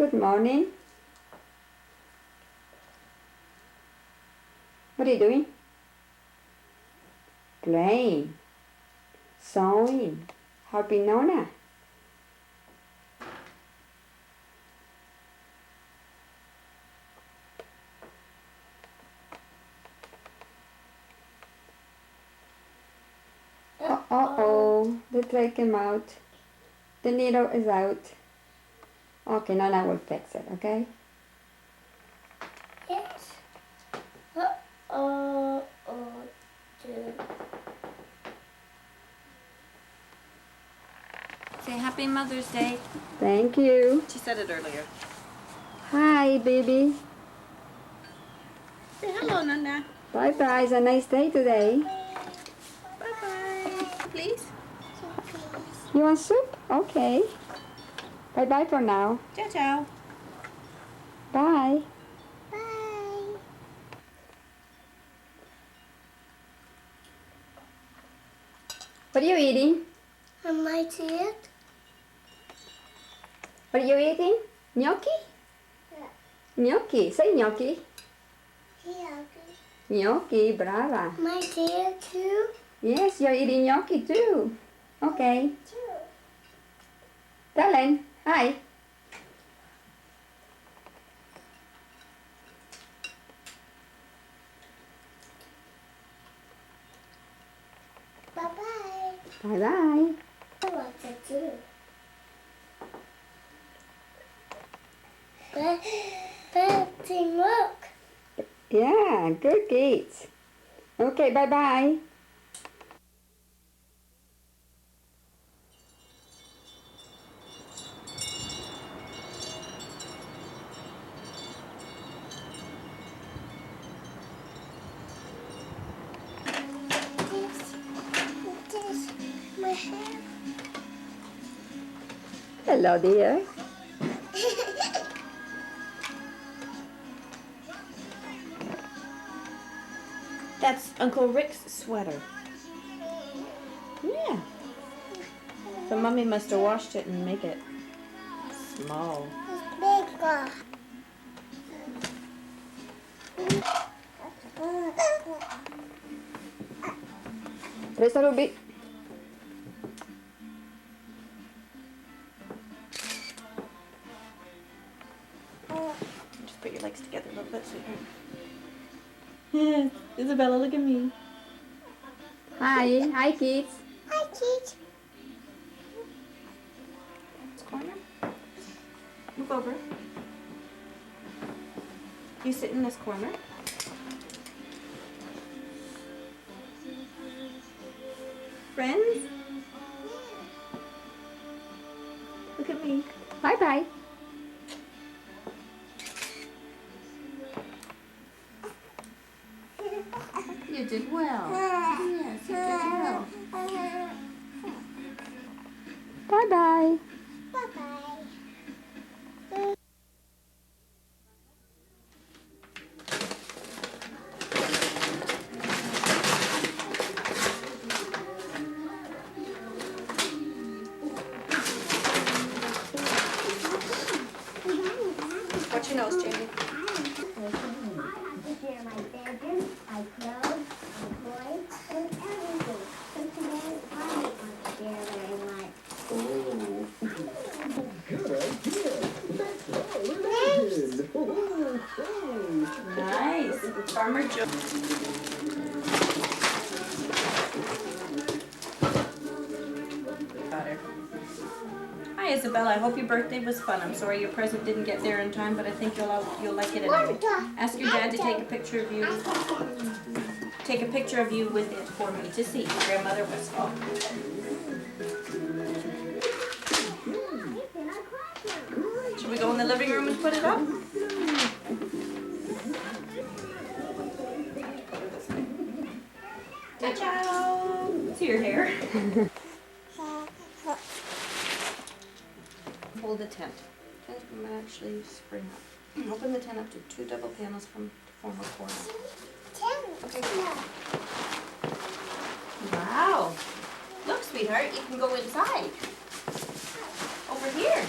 Good morning. What are you doing? Playing. Sewing. Helping Nona. Uh-oh. The thread came out. The needle is out. Okay, Nona will fix it, okay? Yes. Uh-oh. Say Happy Mother's Day. Thank you. She said it earlier. Hi, baby. Say hello, Nana. Bye-bye. It's a nice day today. Bye-bye. Please? You want soup? Okay. Bye-bye for now. Ciao, ciao. Bye. Bye. What are you eating? I might see it. What are you eating? Gnocchi? Yeah. Gnocchi. Say gnocchi. Yeah. Gnocchi, brava. My dear too. Yes, you're eating gnocchi too. Okay. Too. Darling, hi. Bye-bye. Bye-bye. I want to do. But look. Yeah, good kids. Okay, bye-bye. This, my hair. Hello, dear. That's Uncle Rick's sweater. Yeah. So Mommy must have washed it and make it small. It's bigger. Press a little bit. Just put your legs together a little bit, sweetheart. Yeah, Isabella, look at me. Hi. Hi, kids. Hi, kids. This corner. Move over. You sit in this corner. Friends? Look at me. Bye-bye. You did well. Yes, you did well. Bye-bye. Bye-bye. Watch your nose, Jamie. Share my bedroom, my clothes, my toys, and everything. So today I want to share what I want. Nice. Farmer Joe. Hi, Isabella. I hope your birthday was fun. I'm sorry your present didn't get there in time, but I think you'll like it anyway. Ask your dad to take a picture of you. Take a picture of you with it for me to see. Grandmother Westfall. Should we go in the living room and put it up? Ciao! See your hair. Fold the tent. Tent will actually spring up. Open the tent up to 2 double panels to form a corner. Okay. Wow. Look, sweetheart, you can go inside. Over here.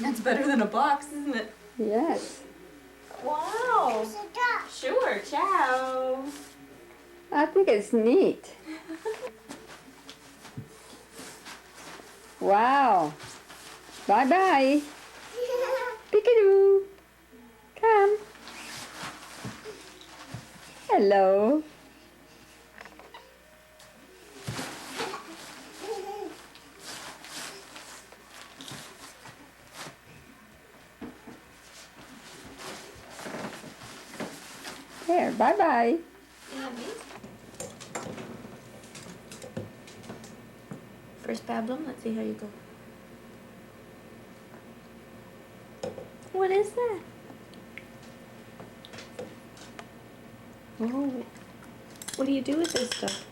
That's better than a box, isn't it? Yes. Wow. Sure, ciao. I think it's neat. Wow. Bye-bye. Peekadoo. Come. Hello. There, bye-bye. First pablum, let's see how you go. What is that? Oh, what do you do with this stuff?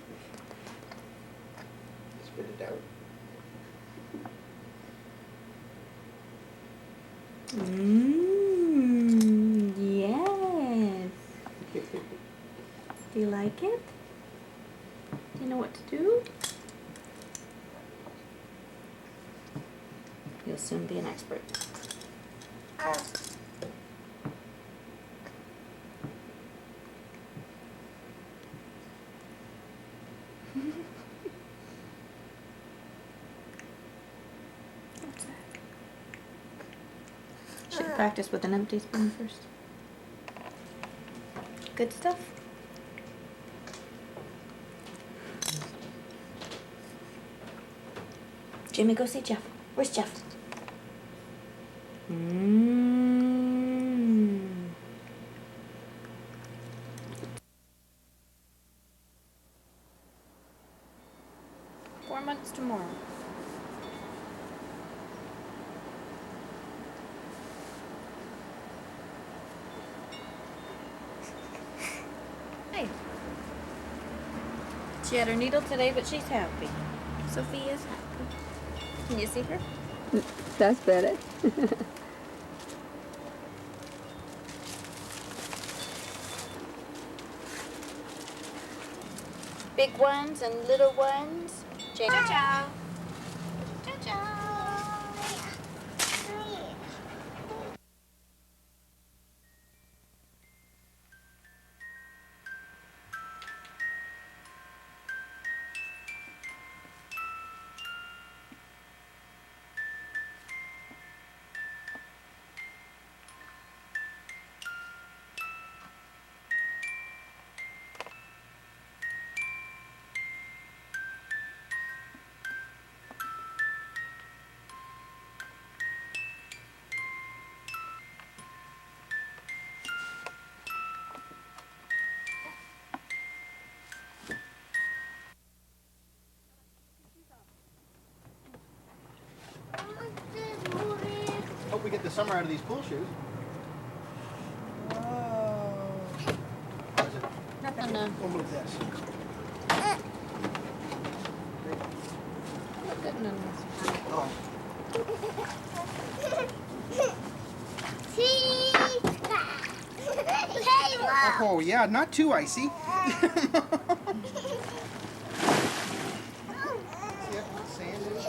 Spit it out. Mmm, yes. Do you like it? Do you know what to do? You'll soon be an expert. What's that? Should practice with an empty spoon first. Good stuff. Jimmy, go see Jeff. Where's Jeff? Mmm. 4 months tomorrow. Hey. She had her needle today, but she's happy. Sophia's happy. Can you see her? That's better. Big ones and little ones. Ciao, ciao. Ciao, ciao. Hope we get the summer out of these pool shoes. Whoa. What is it? Nothing. We'll move this. Oh. Oh, yeah, not too icy. See how sand is?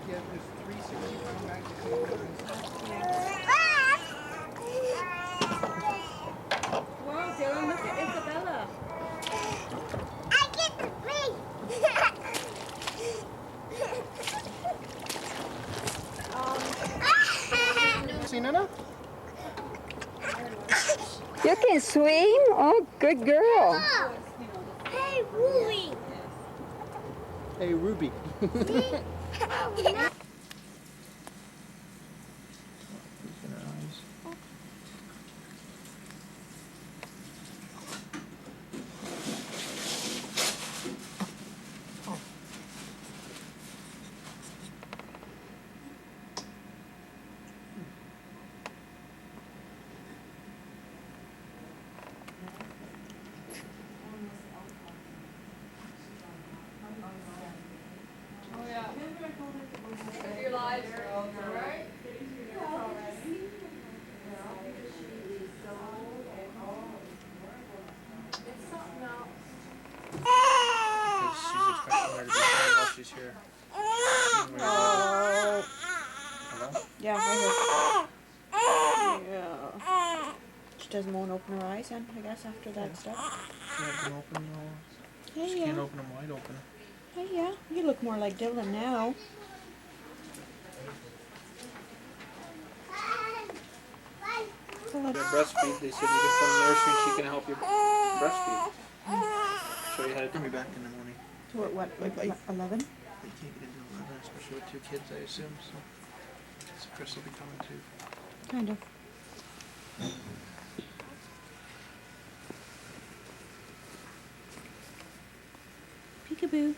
Yeah, there's 360-pound bags of Wow, Dylan, look at Isabella. I get the big. Seen enough? You can swim? Oh, good girl. Hey, Ruby. Hey, Ruby. she's here. Oh. Hello? Yeah, right here. Yeah. She doesn't want to open her eyes then, I guess, after that stuff. She had them open, no. Hey, She yeah. can't open them wide open. Hey, yeah. You look more like Dylan now. Yeah, breastfeed. They said you can phone a nurse and she can help you breastfeed. Show you how to do back in the morning. What, like 11? They can't get into 11, especially with 2 kids, I assume. So Chris will be coming too. Kind of. Peekaboo.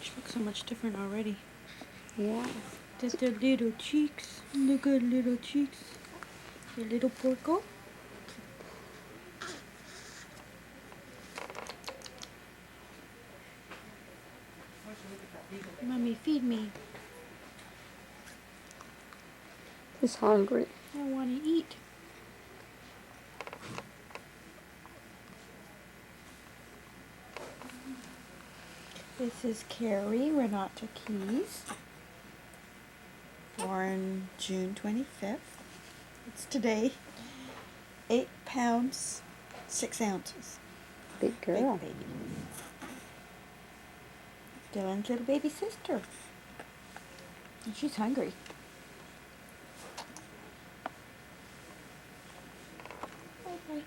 She looks so much different already. Yeah. Just her little cheeks. Look at her little cheeks. Your little porco. Mommy, feed me. He's hungry. I want to eat. This is Carrie Renata Keys. Born June 25th. It's today. 8 pounds, 6 ounces. Big girl. Big baby. Dylan's little baby sister. And she's hungry. Bye-bye.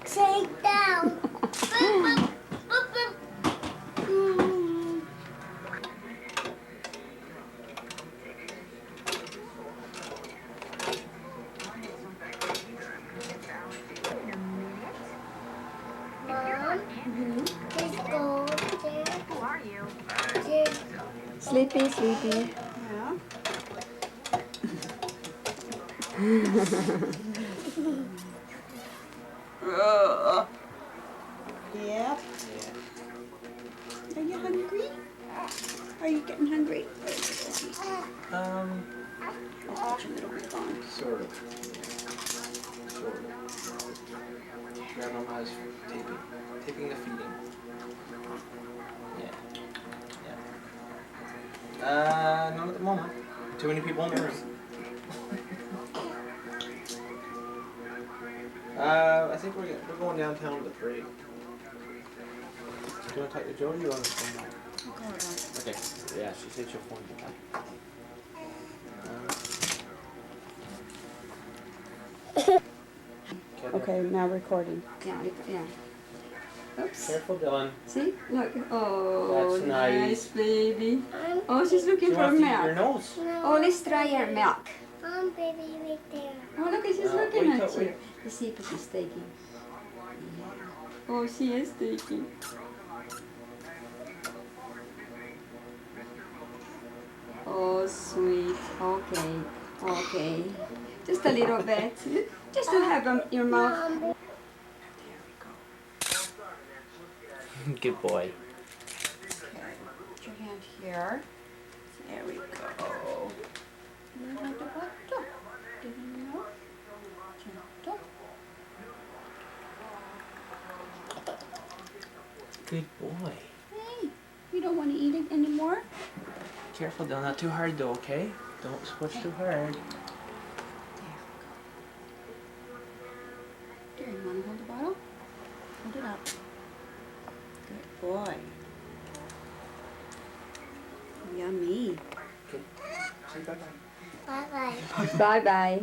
Take down. Boop, boop, boop, boop. Mom, let's go there. Who are you? Sleepy, sleepy. Yeah. Yep. Are you hungry? Are you getting hungry? I'll put your little bit on. Sort of. Sort of. Grandmama's taping the feeding. Yeah. Not at the moment. Too many people in the room. I think we're going downtown to the parade. Do you want to talk to Jody or you want to phone her? Okay. Yeah, she said she'll phone you back. Okay, now recording. Yeah, yeah. Oops. Careful, Dylan. See? Look. Oh, That's nice. baby. Oh, she's looking She for wants to eat your milk. nose. Oh, let's try her milk. Baby, right there. Oh, look, she's No, looking wait at till- you. wait. Let's see if she's taking. Yeah. Oh, she is taking. Oh, sweet. Okay. Okay. Just a little bit. Just to have your mouth. Mom, Good boy. Put your hand here. There we go. Good boy. Hey, you don't want to eat it anymore? Careful, Dylan. Not too hard though, okay? Don't squish too hard. Here, you want to hold the bottle? Hold it up. Good boy. Yummy. Okay. Say bye-bye. bye-bye. Bye-bye.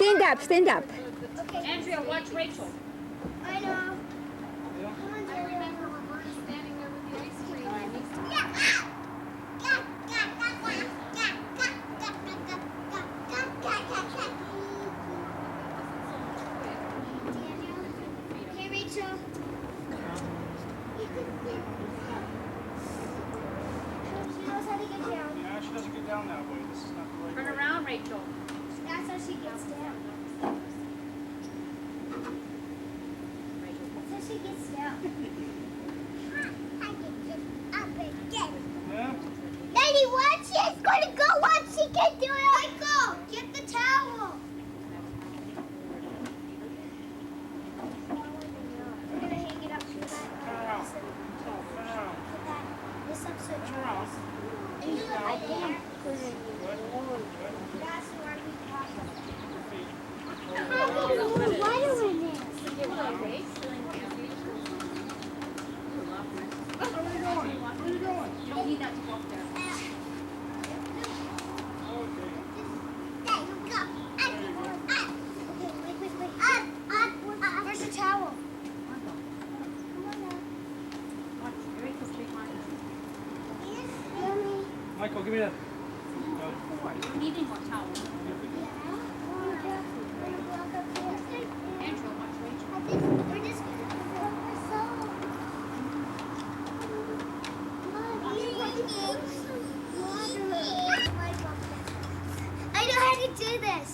Stand up, stand up. Andrea, watch Rachel. I know. Come on, I remember when we're standing there with the ice cream. Hey, Rachel. She knows how to get down. Yeah, she doesn't get down that way. This is not the right Turn way. around, Rachel. That's how she gets down. That's how she gets down. I can get up again. Yeah? Daddy, watch it. It's going to go once she can do it. Michael, get the towel. We're going to hang it up to that. This up so it dries. I can't put it in. That's where we talk about it. Water in there. Where are you going? Where are you going? You don't need that to go up there. Okay. There you go. Up. Okay, wait. Up. Where's the towel? Come on now. Watch, Rachel's behind you. Yes, Mommy. Michael, give me that. You need any more towels. Andrea, watch Rachel. We're just gonna put our soul. I know how to do this.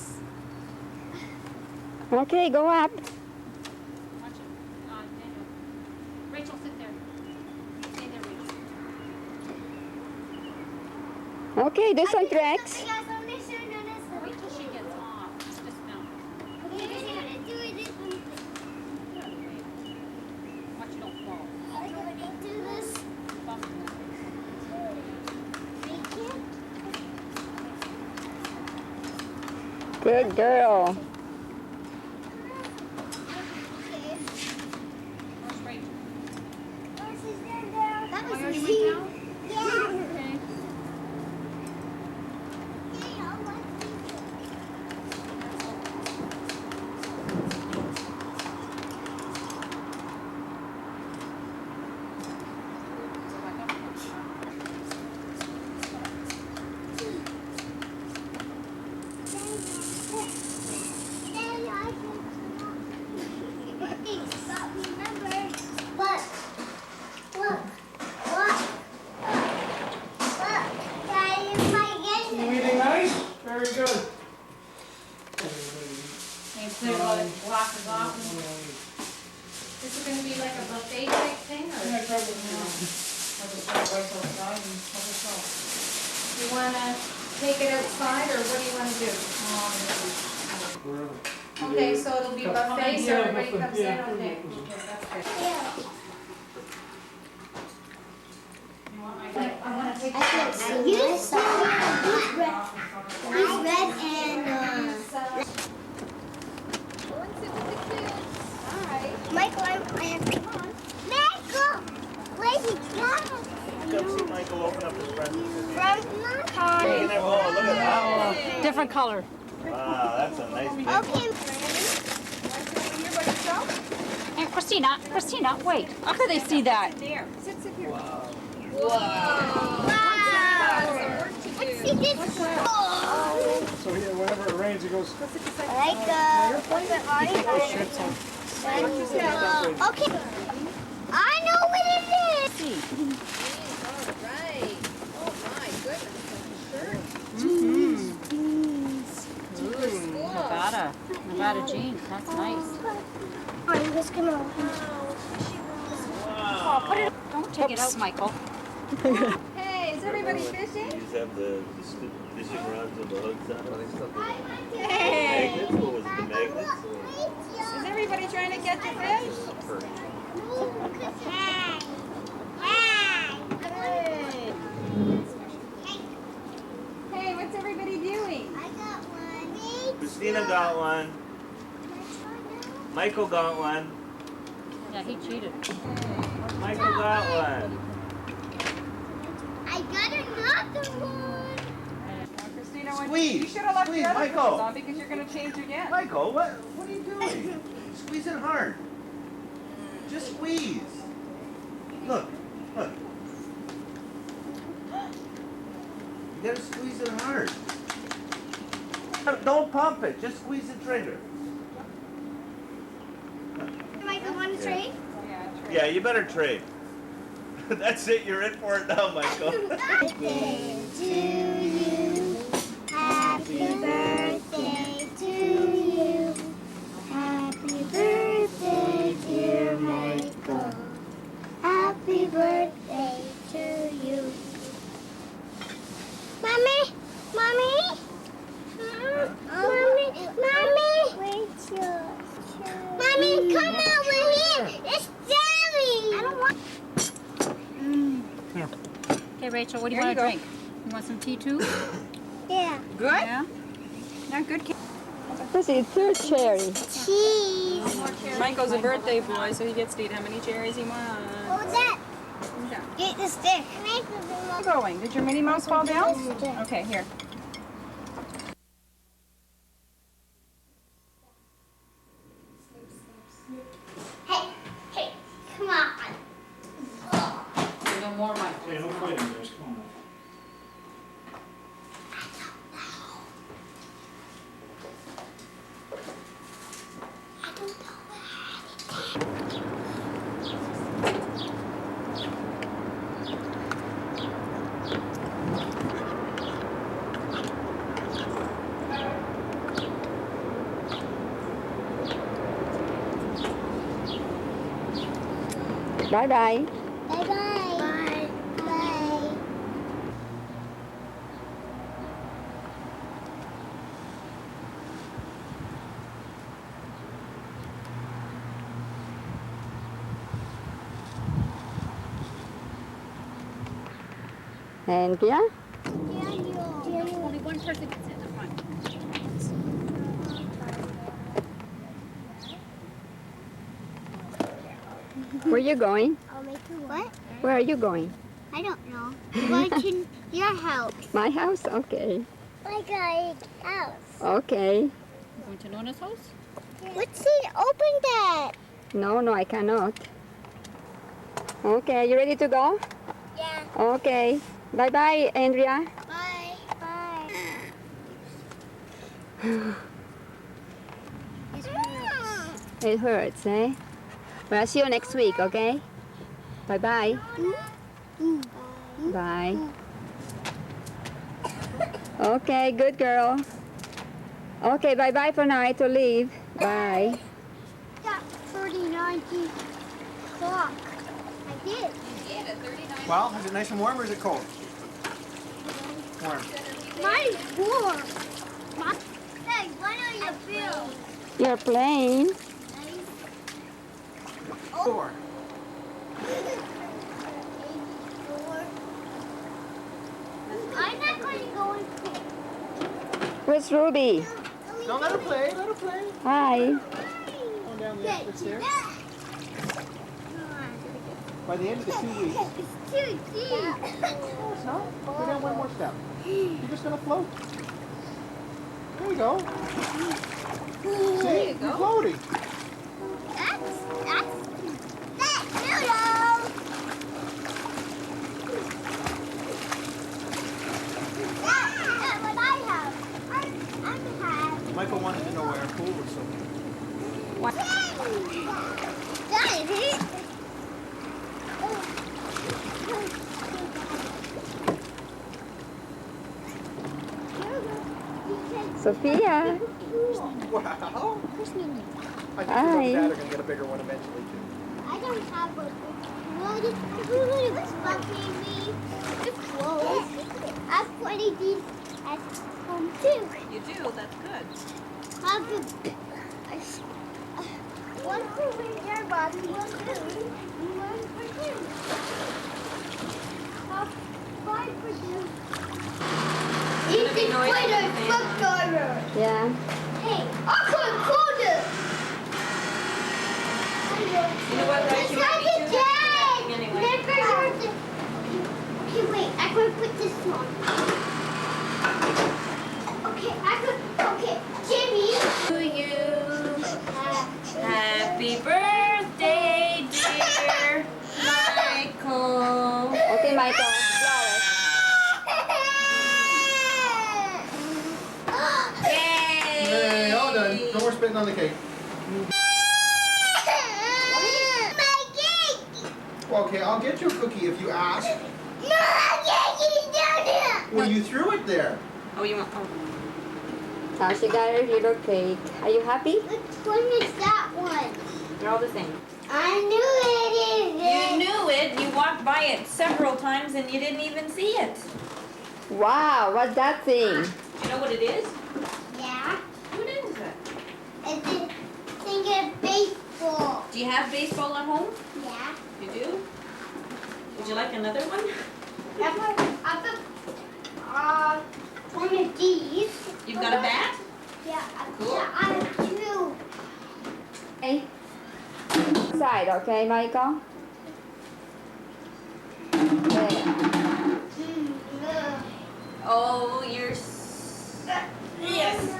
Okay, go up. Watch it. Daniel. Rachel, sit there. Stay there, Rachel. Okay, do some tricks. Wait till she gets off. Just now. Watch it don't fall. Bump it. Good girl. Where's Rachel? That was Oh, you already easy. went down? Yeah. Okay. You eating nice? Very good. And clear all the glasses off. Is it gonna be like a buffet type thing, or? Yeah, probably. You wanna take it outside, or what do you wanna do? Okay, so it'll be buffet, so everybody comes in, okay. Okay, that's good. You want my, I wanna take. He's red and Michael, I have Michael! Where's he gone? Come see Michael open up his presents. From car. Oh, look at that. Different color. Wow, that's a nice big one. Okay. And Christina, wait, how could they see that? Wow. Let's see this. So yeah, whenever it rains, he goes. Like okay. I know what it is. Nevada jeans, that's nice. I'm just gonna. Don't take it out, Michael. Hey, is everybody fishing? These have the fishing rods and the hooks on them. Hey, Magnets? What was it, the magnets? is everybody trying to catch a fish? Hey, what's everybody doing? I got one. Christina got one. Michael got one. Yeah, he cheated. Michael got one. I got another one. Christina know what? Squeeze. You should have left Squeeze, the other Michael. clothes on because you're going to change again. Michael, what are you doing? Squeeze it hard. Just squeeze. Look. You gotta squeeze it hard. Don't pump it. Just squeeze the trigger. Michael, want to trade? Yeah, you better trade. That's it. You're in for it now, Michael. Birthday to you. Happy birthday to you. Happy birthday, dear Michael. Happy birthday to you. Mommy? Mommy, come over here. It's Daddy. I don't want. Okay, Rachel, what do you want to drink? You want some tea too? Yeah. Good? Yeah. Not good. This is third cherry. Cheese. Michael's a birthday boy, so he gets to eat how many cherries he wants. What was that? Get the stick. Where are you going? Did your Minnie Mouse fall down? Okay, here. Hey, come on. No more, Mike. Hey, no fighting, guys. Come on. Bye-bye. Bye-bye. Bye. Bye. Andrea? Only one person gets in the front. Where are you going? What? Where are you going? I don't know. Going to your house. My house? Okay. My guy's house. Okay. Going to Nona's house? Let's see. Open that. No, I cannot. Okay, you ready to go? Yeah. Okay. Bye-bye, Andrea. Bye. Bye. It hurts, eh? Well, I'll see you next week, okay? Bye-bye. Bye. Okay, good girl. Okay, bye-bye for now. I have to leave. Bye. Got 39 o'clock. I did. Well, is it nice and warm or is it cold? Warm. Mine's warm. Hey, what are you doing? You're playing. 4. I'm not going to go in. Where's Ruby? No, let her play. Let her play. Hi. Going down the stairs. By the end of the 2 weeks. It's too deep. No, it's not. Go down one more step. You're just going to float. There you go. See? You're floating. That's noodle. That's what I have. I have. Michael wanted to know where our pool was so big. Daddy. Sophia. Wow. I think Hi. you and Dad are going to get a bigger one eventually, too. I don't have a What's fucking me? It's close. I've played these at home too. You do, that's good. Have the one for your body, one for me, and one for you. Have 5 for you. You can play the foot garter. Yeah. Hey, I could hold it. You know what, right? You might be too happy anyway. Never heard it. Okay, wait. I'm going to put this on. done. No more spitting on the cake. My cake! Well, okay, I'll get you a cookie if you ask. No, I can't down here! Well, you threw it there. Oh, you want? Oh. Now she got her little cake. Are you happy? Which one is that one? They're all the same. I knew it You is. knew it. You walked by it several times and you didn't even see it. Wow, what's that thing? Do you know what it is? Yeah. What is it? It's a thing of baseball. Do you have baseball at home? Yeah. You do? Would you like another one? I put one of these. You've got a bat? Yeah, Cool. I have two. Okay. Side, okay, Michael? There. Oh, you're. Yes.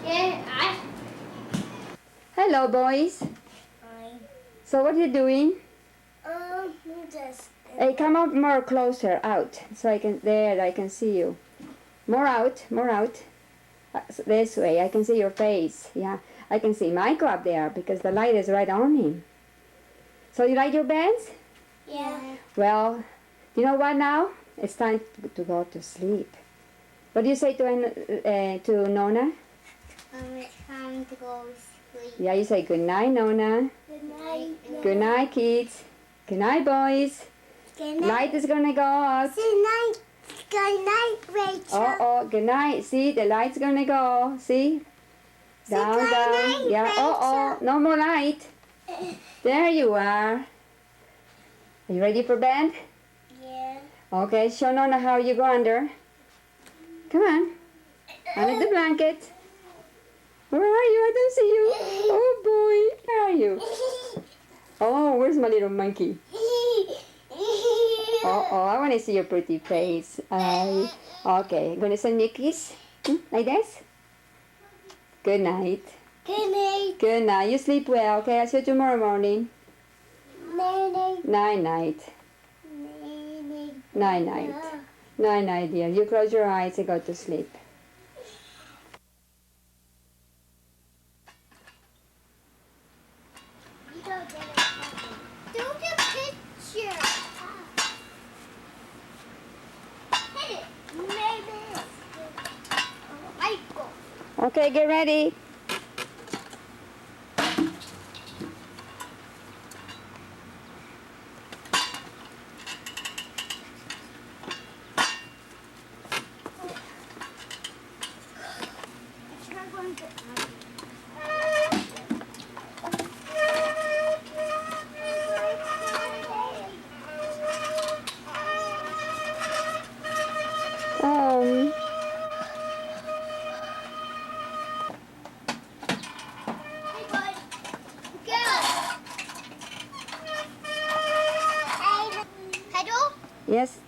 Yeah, Hello, boys. So what are you doing? just. Hey, come up more closer, out, so I can. There, I can see you. More out, more out. This way, I can see your face. Yeah, I can see Michael up there because the light is right on him. So you like your beds? Yeah. Well, you know what now? It's time to go to sleep. What do you say to Nona? It's time to go sleep. Yeah, you say good night, Nona. Good night. Good night, kids. Good night, boys. Good Light is gonna go out. Good night. Good night, Rachel. Oh, good night. See, the light's gonna go. See? Down, good down. night, Yeah, no more light. There you are. Are you ready for bed? Yeah. Okay, show Nona how you go under. Come on. Under the blanket. Where are you? I don't see you. Oh boy, where are you? Oh, where's my little monkey? Oh, I want to see your pretty face. Okay, gonna send me a kiss? Like this? Good night. Good night. Good night. You sleep well, okay? I'll see you tomorrow morning. Night. Night, night. Night, night. Night, night, dear. You close your eyes and go to sleep. Do the picture. Hit it. Maybe. Michael. Okay, get ready. Yes.